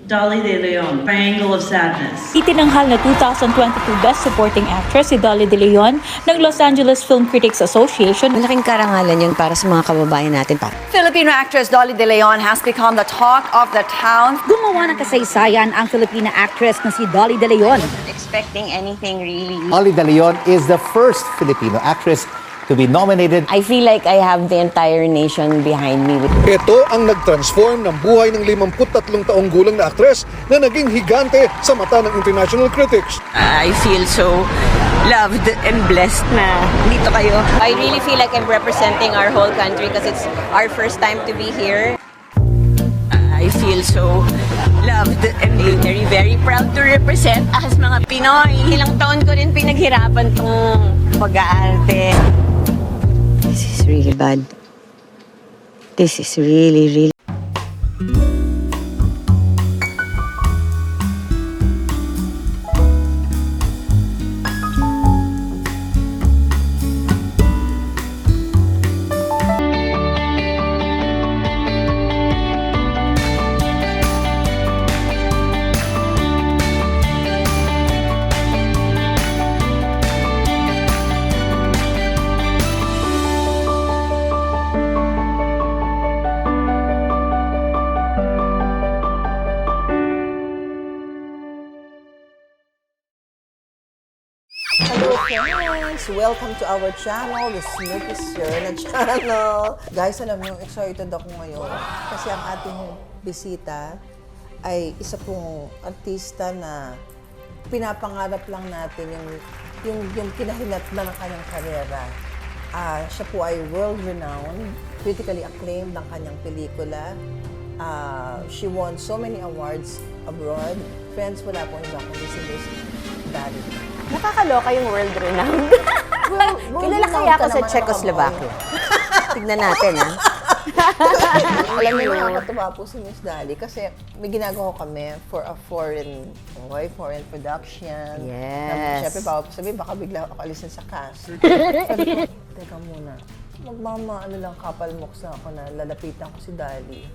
Dolly De Leon, Triangle of Sadness. Itinanghal na 2022 Best Supporting Actress si Dolly De Leon ng Los Angeles Film Critics Association. Malaking karangalan yun para sa mga kababayan natin. Filipino actress Dolly De Leon has become the talk of the town. Gumawa ng kasaysayan ang Filipina actress na si Dolly De Leon. Expecting anything really. Dolly De Leon is the first Filipino actress to be nominated. I feel like I have the entire nation behind me. Ito ang nag-transform ng buhay ng 53 taong gulang na aktres na naging higante sa mata ng international critics. I feel so loved and blessed na dito kayo. I really feel like I'm representing our whole country because it's our first time to be here. I feel so loved and very, very proud to represent as mga Pinoy. Ilang taon ko rin pinaghirapan tong pag-aarte. This is really bad. This is really, really. Hello friends! Welcome to our channel, the Snoopy Serna channel. Guys, alam niyo, excited ako ngayon kasi ang ating bisita ay isa pong artista na pinapangarap lang natin yung kinahinatnan ng kanyang karera. Siya po ay world-renowned, critically acclaimed ng kanyang pelikula. She won so many awards abroad. Friends, wala po iba kundi si Miss Dolly. Nakakaloka yung world-renowned. Well, Kilala kaya ako sa Czechoslovakia. Tignan natin, ha? Alam niyo, nakakatuwa po si Miss Dolly kasi may ginagawa kami for a foreign production. Yes. Siyempre, baka sabihin, baka bigla ako alisin sa cast. Sabi ko, teka muna, ano lang, kapal muksa ako na lalapitan ko si Dolly.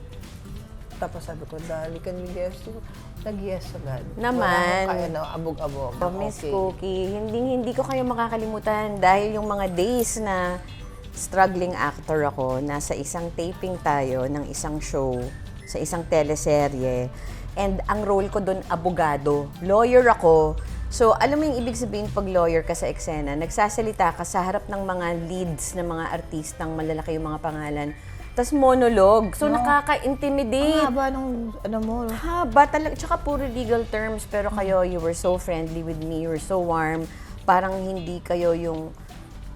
Tapos sabi ko, Dolly, can we guess you? Nag-yes agad. Naman. Wala akong abog-abog. Miss Okay. Cookie, hindi ko kayo makakalimutan dahil yung mga days na struggling actor ako, nasa isang taping tayo ng isang show, sa isang teleserye, and ang role ko doon, abogado. Lawyer ako. So, alam mo yung ibig sabihin pag lawyer ka sa eksena, nagsasalita ka sa harap ng mga leads ng mga artistang malalaki yung mga pangalan, tas monologue. So, nakaka-intimidate. Ang haba nung, mo, Haba talaga. Tsaka puro legal terms. Pero kayo, you were so friendly with me. You were so warm. Parang hindi kayo yung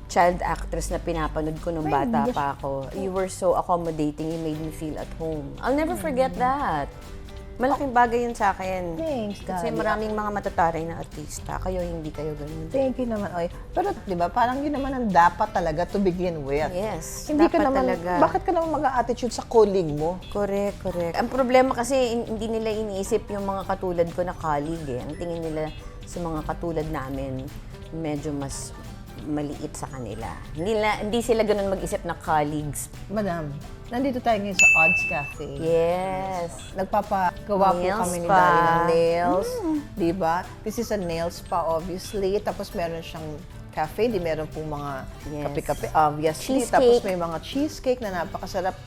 child actress na pinapanood ko nung bata pa ako. You were so accommodating. You made me feel at home. I'll never forget that. Malaking bagay yun sa akin. Thanks, Kasi Daddy. maraming mga matataray na artista. Kayo, hindi kayo ganun. Thank you naman, Oy. Pero, di ba, parang yun naman ang dapat talaga to begin with. Yes, Hindi ka dapat naman, talaga. bakit ka naman mag-attitude sa colleague mo? Correct. Ang problema kasi, hindi nila iniisip yung mga katulad ko na colleague eh. Ang tingin nila sa mga katulad namin, medyo mas maliit sa kanila. Hindi sila ganun mag-isip na colleagues. Madam, nandito tayo ngayon sa Odds Cafe. Yes. Nagpapagawa po Nails kami ni spa. Daddy ng nails. Di ba? This is a nail spa, obviously. Tapos meron siyang cafe. Di meron pong mga Yes. kape-kape, obviously. Cheesecake. Tapos may mga cheesecake na napakasarap.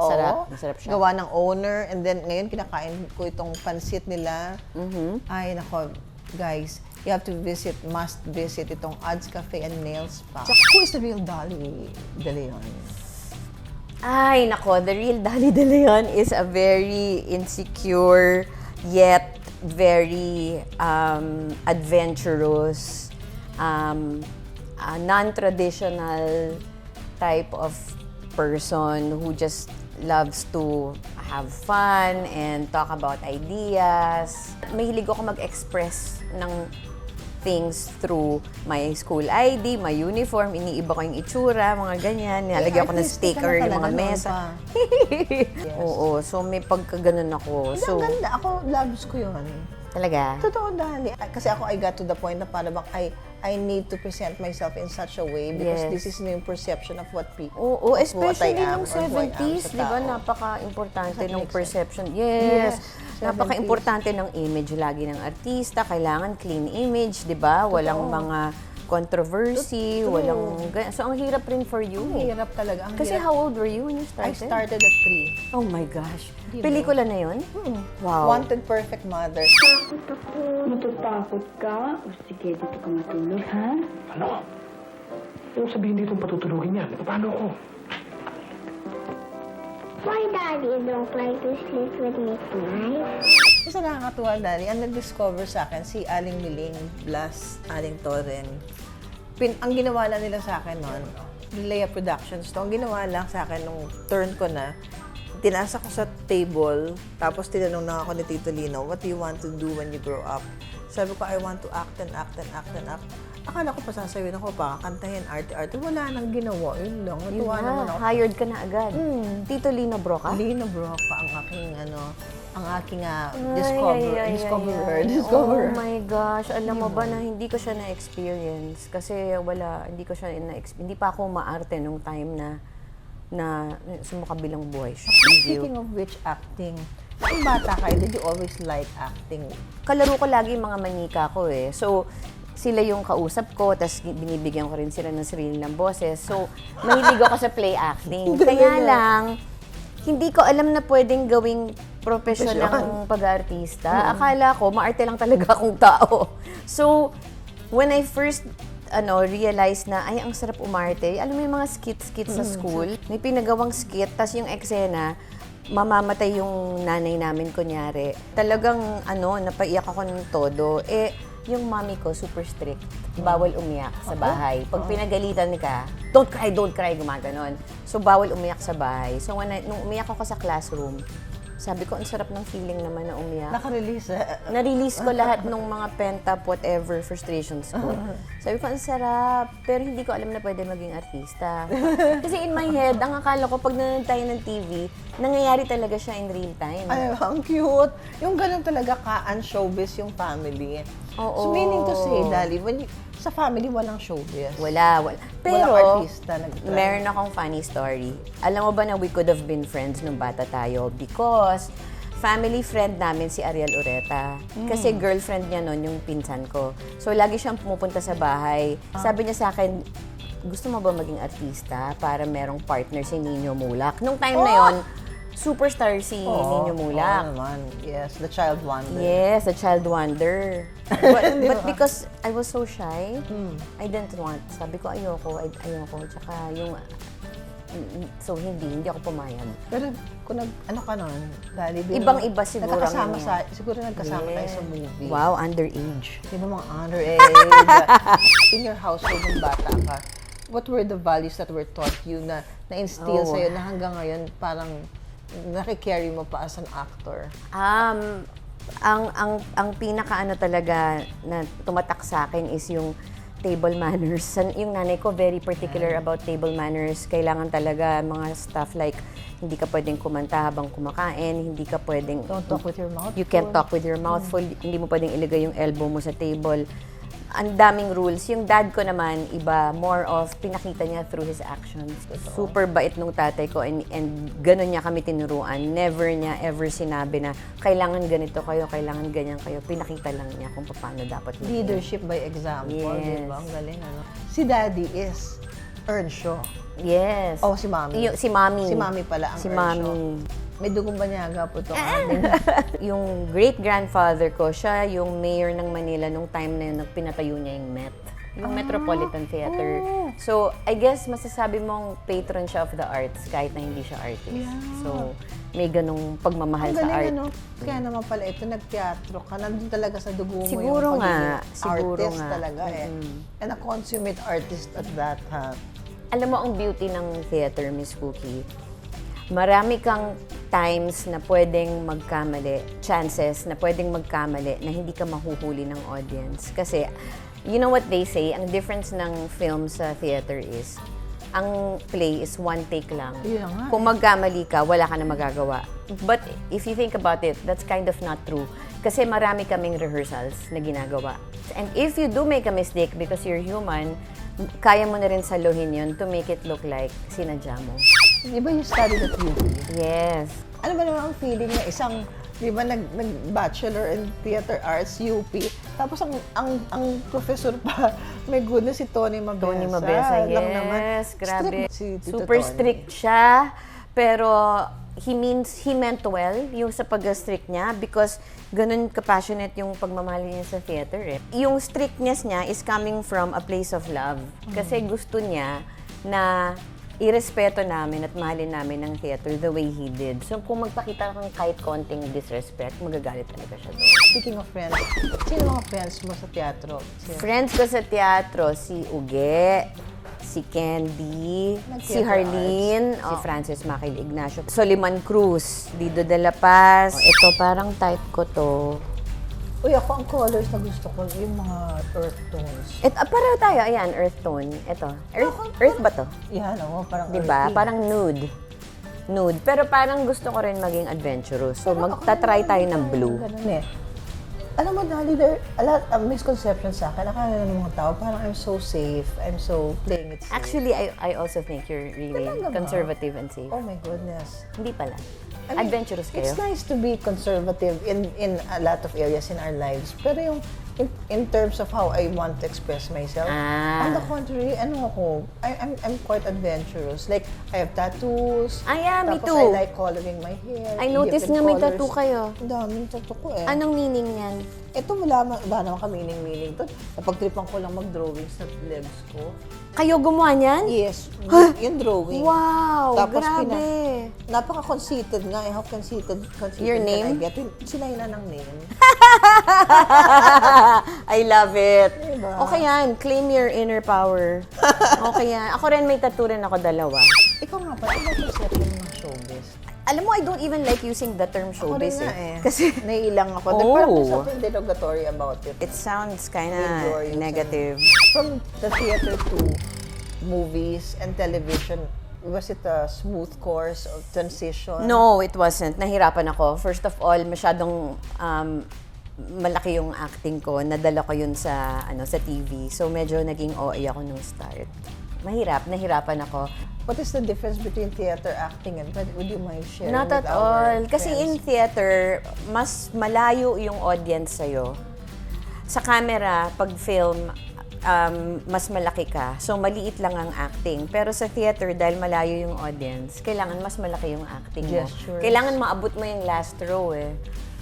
Oo. Masarap siya. Gawa ng owner. And then, ngayon kinakain ko itong pansit nila. Ay, nako, guys. You have to must visit itong Odds Cafe and Nail Spa. So, who is the real Dolly De Leon? Ay, nako, the real Dolly De Leon is a very insecure, yet very adventurous, non-traditional type of person who just loves to have fun and talk about ideas. Mahilig ako mag-express ng things through my school ID, my uniform, iniiba ko yung itsura, mga ganyan. Nilalagyan ko ng artista ka sticker na yung talaga mga noon mesa. pa. Oo, so may pagkaganon ako. So, So, ang ganda. Ako, loves ko yun. talaga? Totoo, Dali. Kasi ako, I got to the point na para bang I need to present myself in such a way because Yes. this is yung perception of what people, Oo, of what I especially am nung or who I am 70s, sa di ba? tao. Napaka-importante Does that ng make sense? perception. Yes. Napaka-importante ng image lagi ng artista. Kailangan clean image, di ba? Walang mga controversy, walang... So, ang hirap rin for you. Ang hirap talaga. Ang Kasi hirap. how old were you when you I started? started at 3. Oh my gosh. Pelikula na yun? Wow. Wanted Perfect Mother. Matatakot ka? O sige, dito ka matulog, ha? Ano? Yung sabihin dito patutulugin yan. Paano ko? Why, Daddy, don't like to sleep with me tonight? Isa nakakatuwa, Daddy, ang nag-discover sa akin, si Aling Miling plus Aling Torren. Ang ginawa lang nila sa akin noon, Leia Productions to, ang ginawa lang sa akin nung turn ko na, tinasa ko sa table, tapos tinanong na ako ni Tito Lino, what do you want to do when you grow up? Sabi ko, I want to act and act and act and act. Akala ko pasasawin ako, pakantahin, arte-arte. Wala nang ginawa. Yun lang. Yun Natuwa naman na, ako. hired ka na agad. Tito Lino Broca? Lino Broca ang aking Ay, discoverer. Oh my gosh, alam mo ba na hindi ko siya na-experience kasi hindi ko siya hindi pa ako maarte nung time na sumukabilang buhay siya. Speaking of which, acting. Nung bata ka, did you always like acting? Kalaro ko lagi yung mga manika ko eh. So, sila yung kausap ko, tapos binibigyan ko rin sila ng sarili ng boses. So, mahilig ako sa play acting. Kaya lang, hindi ko alam na pwedeng gawing profesyon ng pag-artista. Akala ko, maarte lang talaga akong tao. So, when I first realized na, ay, ang sarap umarte. Alam mo yung mga skits sa school? May pinagawang skit, tas yung eksena, mamamatay yung nanay namin, kunyari. Talagang, napaiyak ako ng todo. Yung mommy ko, super strict. Bawal umiyak sa bahay. Pag pinagalitan ka, don't cry, gumaganon. So, bawal umiyak sa bahay. So, nung umiyak ako sa classroom, sabi ko, ang sarap ng feeling naman na umiyak. Naka-release Na-release ko lahat ng mga pent-up, whatever, frustrations ko. Sabi ko, ang sarap. Pero hindi ko alam na pwede maging artista. Kasi in my head, ang akala ko, pag nanonood tayo ng TV, nangyayari talaga siya in real time. Ay, ang cute. Yung ganun talaga ka-showbiz yung family. Oo. So, meaning to say, Dali, sa family, walang showbiz. Wala. Pero, walang artista nag-try. meron akong funny story. Alam mo ba na we could have been friends nung bata tayo? Because family friend namin si Ariel Ureta. Kasi girlfriend niya nun yung pinsan ko. So, lagi siyang pumupunta sa bahay. Sabi niya sa akin, gusto mo ba maging artista para merong partner si Nino Mulak? Nung time na yon, superstar si Nino Mulak. Oo naman. Yes, the child wonder. Yes, a child wonder. But because I was so shy, I didn't want. Sabi ko, ayoko. Tsaka yung... So, hindi ako pumayag. Pero kung ano ka nun, Dali, Ibang-iba siguro ang siguro nagkasama tayo sa movie. Wow, underage. Di ba mga underage? In your household ng bata ka, what were the values that were taught you na-instill sa'yo na hanggang ngayon parang nakikarry mo pa as an actor? Ang pinaka talaga na tumatak sa akin is yung table manners. Yung nanay ko very particular about table manners. Kailangan talaga mga stuff like hindi ka pwedeng kumanta habang kumakain, hindi ka pwedeng... Don't talk with your mouth full. You can't talk with your mouth full. Hindi mo pwedeng ilagay yung elbow mo sa table. Ang daming rules. Yung dad ko naman, iba, more of pinakita niya through his actions. Super bait nung tatay ko and ganun niya kami tinuruan. Never niya ever sinabi na kailangan ganito kayo, kailangan ganyan kayo. Pinakita lang niya kung paano dapat mag- Leadership by example, Yes. di ba? Ang galing, Si Daddy is Earnshaw. Yes. Oh, si Mommy. Si Mommy. Si Mommy pala ang Si Earnshaw. Mommy. May dugong banyaga po ito. Yung great-grandfather ko, siya yung mayor ng Manila nung time na yun, pinatayo niya yung Met. Yung Metropolitan Theater. So, I guess masasabi mong patron siya of the arts kahit na hindi siya artist. Yeah. So, may ganong pagmamahal Ang sa art. galing, Kaya naman pala ito, nagteatro ka. Nandun talaga sa dugo mo Siguro yung nga. pagiging Siguro artist nga. talaga And a consummate artist at that, ha? Alam mo, ang beauty ng theater, Miss Cookie, marami kang times na pwedeng magkamali, chances na pwedeng magkamali na hindi ka mahuhuli ng audience. Kasi, you know what they say, ang difference ng film sa theater is, ang play is one take lang. Yun nga. Kung magkamali ka, wala ka na magagawa. But if you think about it, that's kind of not true. Kasi marami kaming rehearsals na ginagawa. And if you do make a mistake because you're human, kaya mo na rin saluhin yun to make it look like sinadya mo. Di ba you studied at UP? Yes. Ano ba naman ang feeling na isang Di ba nag-bachelor in theater arts, UP. Tapos ang professor pa, my goodness, si Tony Mabesa. Tony Mabesa, Lang naman. yes, grabe. Strict si Tito Super Tony. strict siya, pero he meant well yung sa pag-strict niya because ganun ka-passionate yung pagmamahal niya sa theater eh. Yung strictness niya is coming from a place of love. Kasi gusto niya na irespeto namin at mahalin namin ang theater the way he did. So kung magpakita kang kahit konting disrespect, magagalit talaga siya doon. Speaking of friends, sino mga friends mo sa teatro? Friends ko sa teatro, si Uge, si Candy, si Nag-theater Harleen, si Francis Maquil Ignacio, Soliman Cruz, Dido de la Paz. Ito, parang type ko to. Uy, ako ang colors na gusto ko, yung mga earth tones. Pareho tayo, ayan, earth tone. Ito, earth ba to? Yan, oo, parang Diba? earthy. Parang nude. Nude. Pero parang gusto ko rin maging adventurous. So, magta-try tayo ng blue. Ganun eh. Alam mo, Dali, there a lot of misconceptions sa akin. Akala ng mga tao, parang I'm so safe. I'm so playing it safe. Actually, I also think you're really Talaga ba? conservative and safe. Oh my goodness. Hindi pala. I mean, Adventurous kayo. It's nice to be conservative in a lot of areas in our lives. Pero yung in terms of how I want to express myself, on the contrary, I'm quite adventurous. Like, I have tattoos. Yeah, me tapos too. I like coloring my hair. I noticed nga different may colors. tattoo kayo. Ang daming tattoo ko eh. Anong meaning yan? Ito wala naman kamining-meaning to. Napagtripan ko lang mag-drawing sa legs ko. Kayo gumawa niyan? Yes, yung drawing. Wow, Tapos grabe. Napaka-conceited nga. How conceited Your can name? I get? Sinayna ng name. I love it. Diba? Okay yan. Claim your inner power. Okay yan. Ako rin may tattoo rin ako, dalawa. Ikaw nga pala, ano yung set ng mga showbiz? Alam mo, I don't even like using the term Ako showbiz rin na eh. eh. Kasi naiilang ako. Oh. Parang there's something derogatory about it. it sounds kind Inglorious, of negative. From the theater to movies and television, was it a smooth course of transition? No, it wasn't. Nahirapan ako. First of all, masyadong malaki yung acting ko. Nadala ko yun sa TV. So medyo naging OA ako nung start. Nahirapan ako. What is the difference between theater acting and would you mind sharing Not with at our all. Kasi in friends? theater, mas malayo yung audience sa'yo. Sa camera, pag film, mas malaki ka. So, maliit lang ang acting. Pero sa theater, dahil malayo yung audience, kailangan mas malaki yung acting mo. Gestures. Kailangan maabot mo yung last row eh.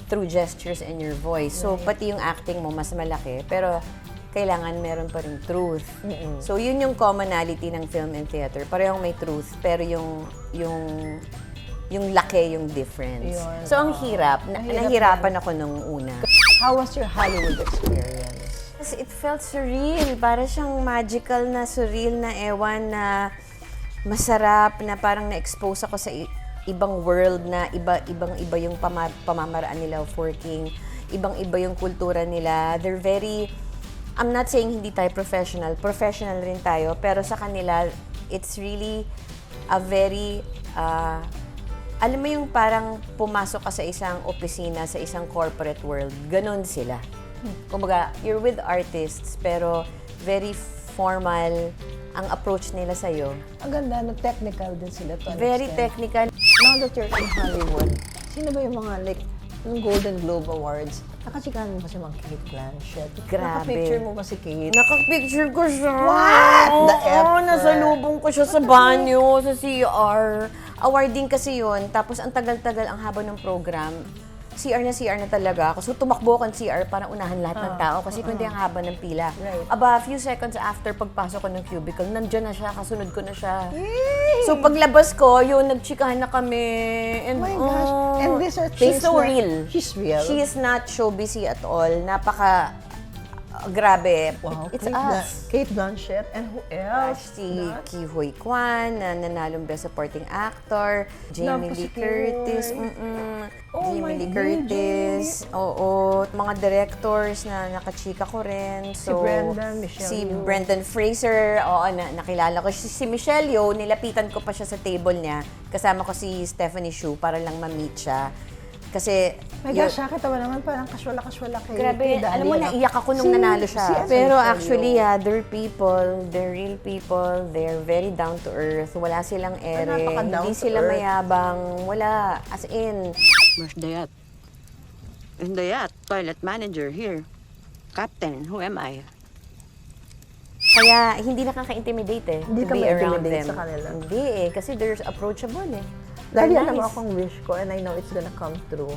Through gestures and your voice. So, pati yung acting mo mas malaki. Pero, kailangan meron pa rin truth. So, yun yung commonality ng film and theater. Parehong may truth, pero yung laki yung difference. Yun, So, ang hirap. Nahirapan ako nung una. How was your Hollywood experience? Kasi it felt surreal. Para siyang magical na surreal na ewan na masarap na parang na-expose ako sa ibang world na ibang-iba yung pamamaraan nila of working. Ibang-iba yung kultura nila. They're very... I'm not saying hindi tayo professional. Professional rin tayo. Pero sa kanila, it's really a very... alam mo yung parang pumasok ka sa isang opisina, sa isang corporate world. Ganon sila. Kumbaga, you're with artists, pero very formal ang approach nila sa'yo. Ang ganda, no, technical din sila to. Very understand. technical. Now that you're in Hollywood, sino ba yung mga like, yung Golden Globe Awards, nakachikahan mo ba si Kate Blanchett? Grabe. Nakapicture mo ba si Kate? Nakapicture ko siya. What? The Oo, effort. nasa lubong ko siya sa banyo, sa CR. Awarding kasi yun. Tapos ang tagal-tagal, ang haba ng program. CR na talaga ako. So tumakbo ako ng CR para unahan lahat ng tao kasi kundi ang haba ng pila. Right. Aba, a few seconds after pagpasok ko ng cubicle, nandiyan na siya, kasunod ko na siya. So paglabas ko, yun, nagchikahan na kami. And, Oh my gosh. And these are she's things so na- real. She's real? She is not showbizy at all. Grabe. Wow, It's us. Kate Blanchett. And who else? Si Kihoy Kwan, na nanalong Best Supporting Actor. Jamie Love ko Lee si Curtis. Kihoy. Oh Jamie my Lee God, Curtis. Oo. Mga directors na nakachika ko rin. So, si Michelle Yeoh. Brendan Fraser. Oo, nakilala ko. Si Michelle Yeoh, nilapitan ko pa siya sa table niya. Kasama ko si Stephanie Hsu para lang ma-meet siya. Kasi, My gosh, siya kita ba naman parang kaswala kay grabe, kay Dali, alam mo, ano? naiyak ako nung nanalo siya. si Pero Michelle actually, Yeoh. they're real people, they're very down to earth, wala silang ere, napaka-down hindi to sila earth. mayabang, wala, as in. Mas dayat. Hindi toilet manager here. Captain, who am I? Kaya hindi nakaka-intimidate eh. Hindi to ka be around ma-intimidate them. sa kanila. Hindi eh, kasi they're approachable eh. Dahil They're alam mo nice. akong wish ko, and I know it's gonna come true.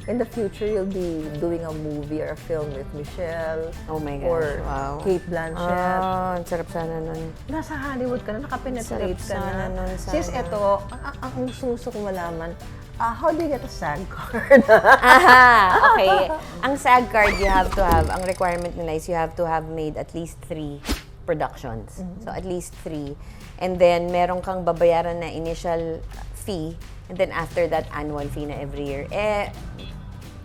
In the future, you'll be doing a movie or a film with Michelle. Oh my gosh, Or wow. Kate Blanchett. Ah, ang sarap sana nun. Nasa Hollywood ka na, nakapenetrate ka Sarap sana na. nun, sana. Sis, eto, ang gusto ko malaman, how do you get a SAG card? Aha, okay. Ang SAG card you have to have, ang requirement nila is you have to have made at least 3 productions. So at least 3. And then meron kang babayaran na initial fee, and then after that, annual fee na every year.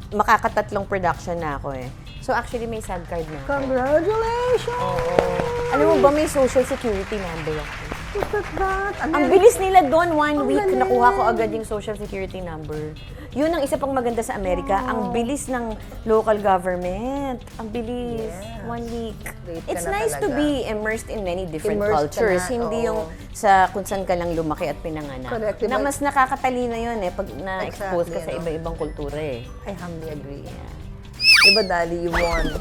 Makakatatlong production na ako eh. So actually may SAG card na ako. Congratulations! Alam mo ba, may social security number ako. Look at that! Ang bilis nila doon, 1 week, galing. nakuha ko agad yung social security number. Yun ang isa pang maganda sa Amerika, ang bilis ng local government. Ang bilis, 1 week. Great ka It's na nice to talaga. be immersed in many different Immersed ka cultures. na, Hindi oo. yung sa kung saan ka lang lumaki at pinanganak. Correct, Na diba? mas nakakatalino yun eh, pag na-expose ka Exactly, sa no? iba-ibang kultura eh. I humbly agree. Diba, Dali, you won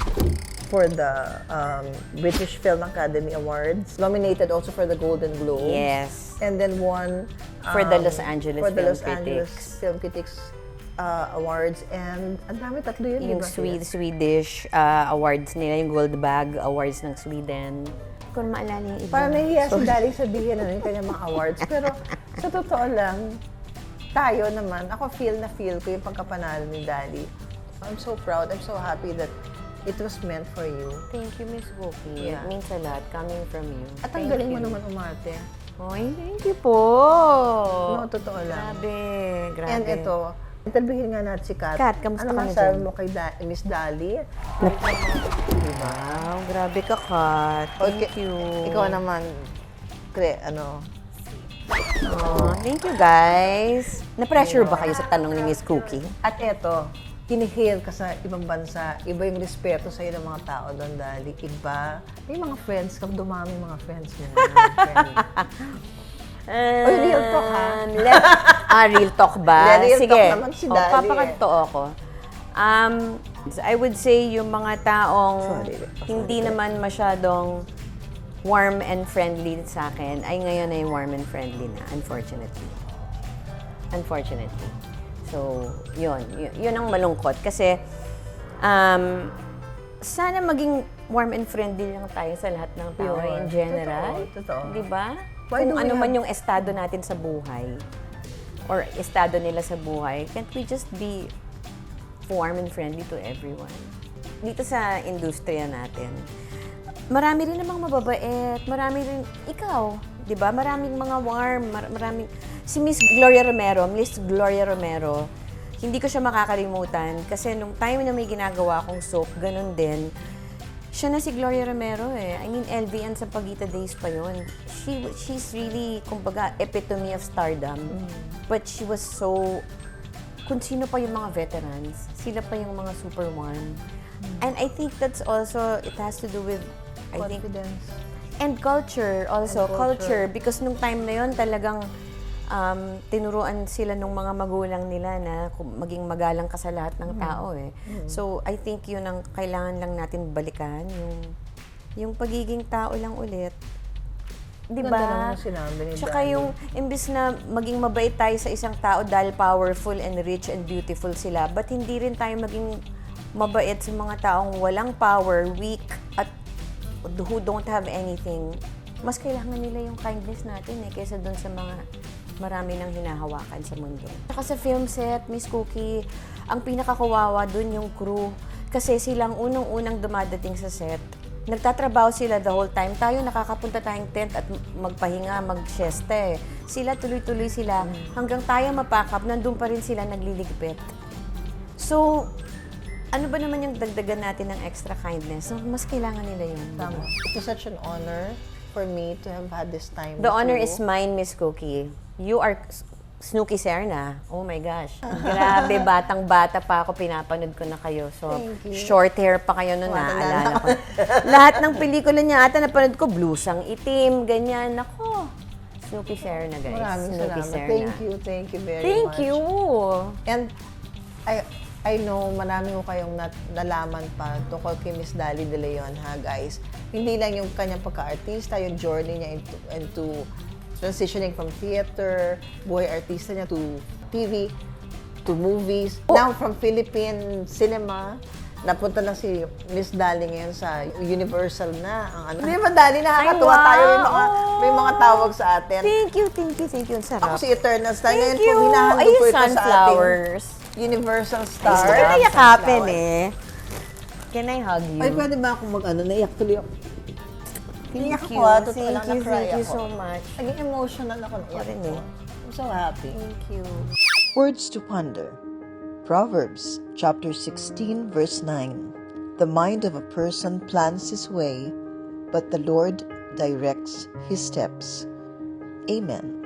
for the British Film Academy Awards. Nominated also for the Golden Globes. Yes. And then won For the Los Angeles for the Film Los Angeles Critics. Film Critics Awards. And ang dami, 3 yun, Yung diba? Swedish awards nila, yung Gold Bag Awards ng Sweden. Hindi ko na maalala yung iba. Parang nahihiya si Dali sabihin yung kanyang mga awards. Pero sa totoo lang, tayo naman, ako feel ko yung pagkapanalo ni Dali. I'm so proud. I'm so happy that it was meant for you. Thank you, Miss Wookie. Yeah. It means a lot coming from you. At ang Thank galing mo you. naman umarte. Oy, thank you po. No, totoo lang. Grabe. And ito, interviewin nga natin si Kat. Kat, kamusta ano ka na masabi dyan? mo kay Miss Dali? Wow, grabe ka, Kat. Thank you. Ikaw naman, Thank you, guys. Na-pressure ba kayo sa tanong ni Miss Cookie? At eto, hinihil ka sa ibang bansa, iba yung respeto sa'yo ng mga tao doon, Dali. Iba. May mga friends ka, dumami yung mga friends mo. Oy, real talk, ha? Real talk ba? Yeah, real Sige. talk naman si Dali, Papakatotoo ako. I would say yung mga taong Sorry. hindi naman masyadong warm and friendly sa akin, ay ngayon ay warm and friendly na, unfortunately. Unfortunately. So, yun ang malungkot. Kasi, sana maging warm and friendly lang tayo sa lahat ng tao Yun. in general. Totoo. Di ba? Why Kung do we ano man have- yung estado natin sa buhay, or estado nila sa buhay, can't we just be warm and friendly to everyone? Dito sa industriya natin, marami rin namang mababait, marami rin, ikaw, di ba? Maraming mga warm, maraming, si Miss Gloria Romero, hindi ko siya makakalimutan kasi nung time na may ginagawa akong soap, ganun din, siya na si Gloria Romero eh. I mean, LVN sa Pagita Days pa yun. She's really, kumbaga, epitome of stardom. But she was so, kung sino pa yung mga veterans, sila pa yung mga super warm. And I think that's also, it has to do with, I think, Confidence. and culture also, And culture. Because nung time na yun, talagang tinuruan sila nung mga magulang nila na maging magalang ka sa lahat ng tao eh. So, I think yun ang kailangan lang natin balikan, yung pagiging tao lang ulit. Di Ganda naman ba? ang sinabi ni Tsaka Dali. yung, imbis na maging mabait tayo sa isang tao dahil powerful and rich and beautiful sila, but hindi rin tayo maging mabait sa mga taong walang power, weak, at who don't have anything. Mas kailangan nila yung kindness natin eh, kaysa dun sa mga marami nang hinahawakan sa mundo. Saka sa film set, Miss Cookie, ang pinakakuwawa dun yung crew. Kasi silang unang-unang dumadating sa set. Nagtatrabaho sila the whole time. Tayo nakakapunta tayong tent at magpahinga, mag-siesta eh. Sila tuloy-tuloy sila. Hanggang tayo mapack up, nandun pa rin sila nagliligpit. So, ano ba naman yung dagdagan natin ng extra kindness? So, mas kailangan nila yun. Tama. It was such an honor for me to have had this time The with honor you. is mine, Miss Cookie. You are Snooki Serna. Oh my gosh. Grabe, batang-bata pa ako, pinapanood ko na kayo. So, Thank you. short hair pa kayo noon, Matanda naalala na. ko. Lahat ng pelikula niya ata napanood ko, blusang itim, ganyan. Ako, Snooki Serna, guys. Maraming Snooki salamat. Serna. Thank you very much. Thank you. And I know marami ko kayong nalaman pa tungkol kay Miss Dali De Leon, ha guys. Hindi lang yung kanyang pagka-artista, yung journey niya into transitioning from theater, buhay artista niya to TV, to movies. Now from Philippine cinema, napunta na si Miss Dali ngayon sa Universal na. Hindi ba, Dali, nakakatuwa tayo. May mga tawag sa atin. Thank you. Ang sarap. Ako si Eternal Star. Ngayon Thank you. po, hinahandog ko ito sa ating Sunflowers. Universal Star. Gusto ko na yakapin eh. Can I hug you? Ay, pwede ba akong naiyak tuloy ako? Tiniyak Thank ako, you. totoo lang, Thank na-cry you ako. so much. Naging emotional ako. Naiyak rin ako. eh. I'm so happy. Thank you. Words to ponder. Proverbs chapter 16 verse 9. The mind of a person plans his way, but the Lord directs his steps. Amen.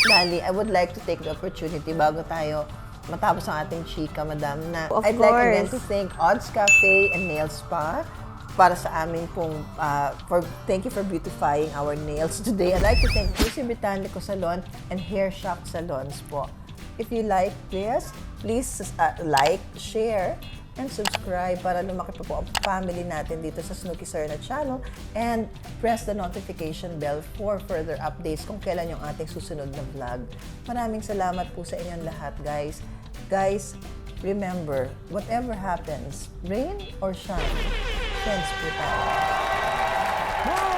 Dali, I would like to take the opportunity bago tayo matapos ang ating chika, madam, na Of I'd like again course. to thank Odds Cafe and Nail Spa para sa amin pong, thank you for beautifying our nails today. I'd like to thank Lucy Britannico Salon and Hair Shop Salons po. If you like this, please like, share, and subscribe para lumaki pa po ang family natin dito sa Snooki Serna channel, and press the notification bell for further updates kung kailan yung ating susunod na vlog. Maraming salamat po sa inyong lahat, guys. Guys, remember, whatever happens, rain or shine, friends po tayo. Bye!